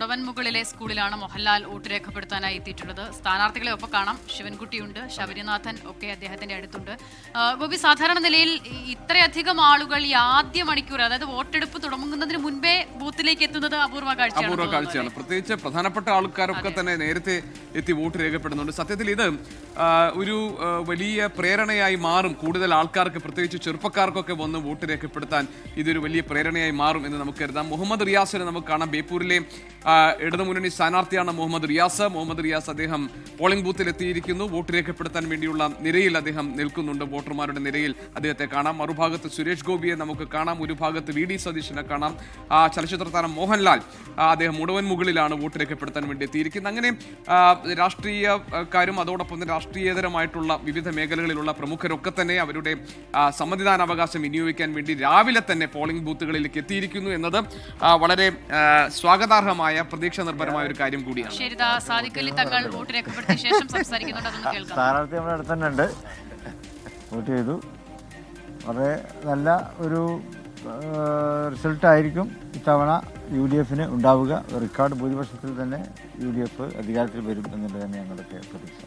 മുകളിലെ സ്കൂളിലാണ് മോഹൻലാൽ വോട്ട് രേഖപ്പെടുത്താനായി എത്തിയിട്ടുള്ളത്. സ്ഥാനാർത്ഥികളെ ഒപ്പം കാണാം. ശിവൻകുട്ടിയുണ്ട്, ശബരിനാഥൻ ഒക്കെ അദ്ദേഹത്തിന്റെ അടുത്തുണ്ട്. ഗോപി, സാധാരണ നിലയിൽ ഇത്രയധികം ആളുകൾ ഈ ആദ്യ മണിക്കൂർ, അതായത് വോട്ടെടുപ്പ് തുടങ്ങുന്നതിന് മുൻപേ ബൂത്തിലേക്ക് എത്തുന്നത് അപൂർവ കാഴ്ചയാണ്. പ്രത്യേകിച്ച് പ്രധാനപ്പെട്ട ആൾക്കാരൊക്കെ തന്നെ നേരത്തെ എത്തി വോട്ട് രേഖപ്പെടുന്നുണ്ട്. സത്യത്തിൽ ഇത് ഒരു വലിയ പ്രേരണയായി മാറും. കൂടുതൽ ആൾക്കാർക്ക്, പ്രത്യേകിച്ച് ചെറുപ്പക്കാർക്കൊക്കെ വന്ന് വോട്ട് രേഖപ്പെടുത്താൻ ഇതൊരു വലിയ പ്രേരണയായി മാറും എന്ന് നമുക്ക് കരുതാം. മുഹമ്മദ് റിയാസിനെ നമുക്ക് കാണാം. ബേപ്പൂരിലെ ഇടതുമുന്നണി സ്ഥാനാർത്ഥിയാണ് മുഹമ്മദ് റിയാസ്. അദ്ദേഹം പോളിംഗ് ബൂത്തിൽ എത്തിയിരിക്കുന്നു. വോട്ട് രേഖപ്പെടുത്താൻ വേണ്ടിയുള്ള നിരയിൽ അദ്ദേഹം നിൽക്കുന്നുണ്ട്. വോട്ടർമാരുടെ നിരയിൽ അദ്ദേഹത്തെ കാണാം. മറുഭാഗത്ത് സുരേഷ് ഗോപിയെ നമുക്ക് കാണാം. ഒരു ഭാഗത്ത് വി ഡി സതീശനെ കാണാം. ചലച്ചിത്ര താരം മോഹൻലാൽ അദ്ദേഹം മുകളിലാണ് വോട്ട് രേഖപ്പെടുത്താൻ വേണ്ടി എത്തിയിരിക്കുന്നത്. അങ്ങനെ രാഷ്ട്രീയക്കാരും അതോടൊപ്പം തന്നെ രാഷ്ട്രീയേതരമായിട്ടുള്ള വിവിധ മേഖലകളിലുള്ള പ്രമുഖരൊക്കെ തന്നെ അവരുടെ സമ്മതിദാനാവകാശം വിനിയോഗിക്കാൻ വേണ്ടി രാവിലെ തന്നെ പോളിംഗ് ബൂത്തുകളിലേക്ക് എത്തിയിരിക്കുന്നു എന്നത് വളരെ സ്വാഗതാർഹമായ, പ്രതീക്ഷ നിർഭരമായ ഒരു കാര്യം കൂടിയാണ്. സ്ഥാനാർത്ഥി നമ്മുടെ അടുത്ത് തന്നെ ഉണ്ട്. വോട്ട് ചെയ്തു. വളരെ നല്ല ഒരു റിസൾട്ടായിരിക്കും ഇത്തവണ UDF ഉണ്ടാവുക. റെക്കോർഡ് ഭൂരിപക്ഷത്തിൽ തന്നെ UDF അധികാരത്തിൽ വരും എന്നുള്ളത് തന്നെ ഞങ്ങളുടെ പ്രതീക്ഷ.